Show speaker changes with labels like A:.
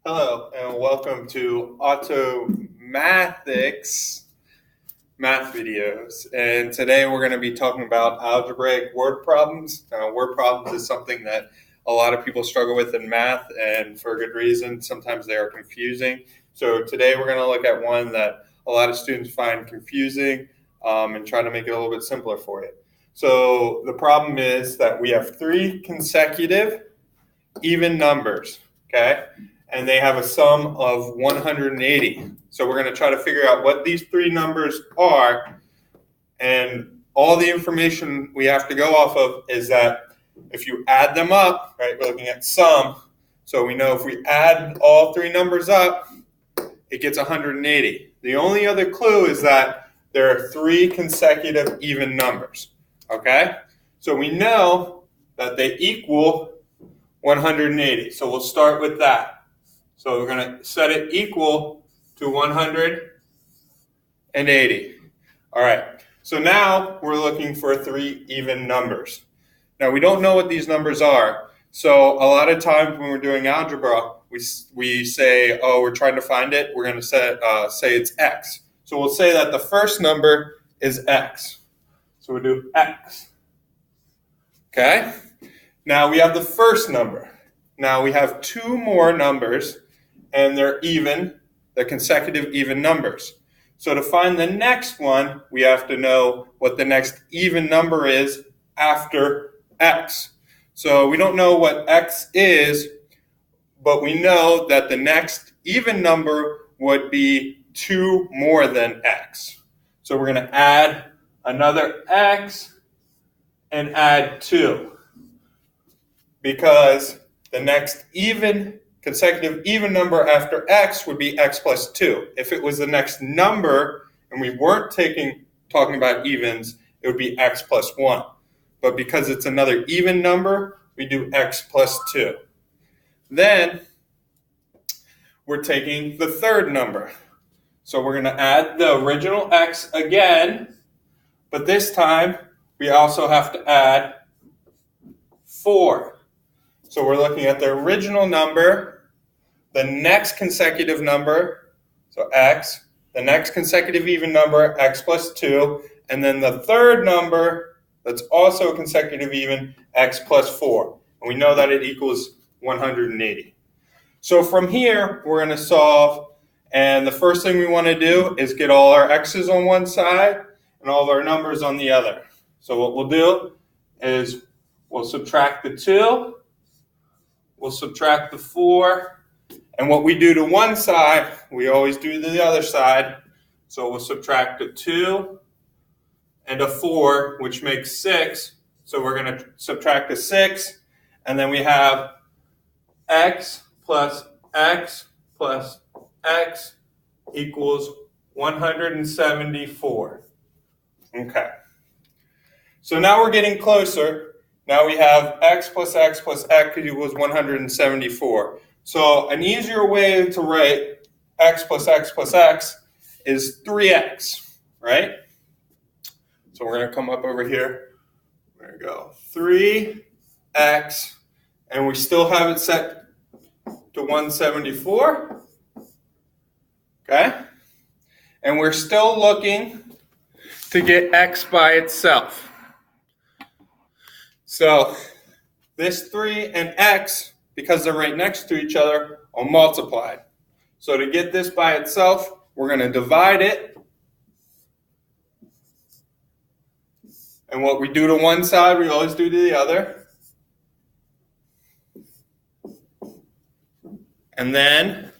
A: Hello and welcome to Automathics math videos. And today we're going to be talking about algebraic word problems. Now, word problems is something that a lot of people struggle with in math, and for a good reason. Sometimes they are confusing. So today we're going to look at one that a lot of students find confusing and try to make it a little bit simpler for you. So the problem is that we have three consecutive even numbers, okay? And they have a sum of 180. So we're going to try to figure out what these three numbers are, and all the information we have to go off of is that if you add them up, right, we're looking at sum, so we know if we add all three numbers up, it gets 180. The only other clue is that there are three consecutive even numbers, okay? So we know that they equal 180. So we'll start with that. So we're going to set it equal to 180. All right. So now we're looking for three even numbers. Now we don't know what these numbers are. So a lot of times when we're doing algebra, we say, oh, we're trying to find it. We're going to say it's x. So we'll say that the first number is x. So we'll do x. Okay? Now we have the first number. Now we have two more numbers, and they're even, they're consecutive even numbers. So to find the next one, we have to know what the next even number is after x. So we don't know what x is, but we know that the next even number would be 2 more than x. So we're going to add another x and add 2. Because the next consecutive even number after x would be x plus 2. If it was the next number and we weren't talking about evens, it would be x plus 1. But because it's another even number, we do x plus 2. Then we're taking the third number. So we're going to add the original x again, but this time we also have to add 4. So we're looking at the original number, the next consecutive number, so x, the next consecutive even number, x plus 2, and then the third number that's also a consecutive even, x plus 4. And we know that it equals 180. So from here, we're going to solve, and the first thing we want to do is get all our x's on one side and all of our numbers on the other. So what we'll do is we'll subtract the 2, we'll subtract the 4, and what we do to one side, we always do to the other side. So we'll subtract a 2 and a 4, which makes 6. So we're going to subtract a 6, and then we have x plus x plus x equals 174. Okay. So now we're getting closer. Now we have x plus x plus x equals 174. So an easier way to write x plus x plus x is 3x, right? So we're going to come up over here. There we go. 3x, and we still have it set to 174. Okay? And we're still looking to get x by itself. So this 3 and x, because they're right next to each other, are multiplied. So to get this by itself, we're going to divide it. And what we do to one side, we always do to the other. And then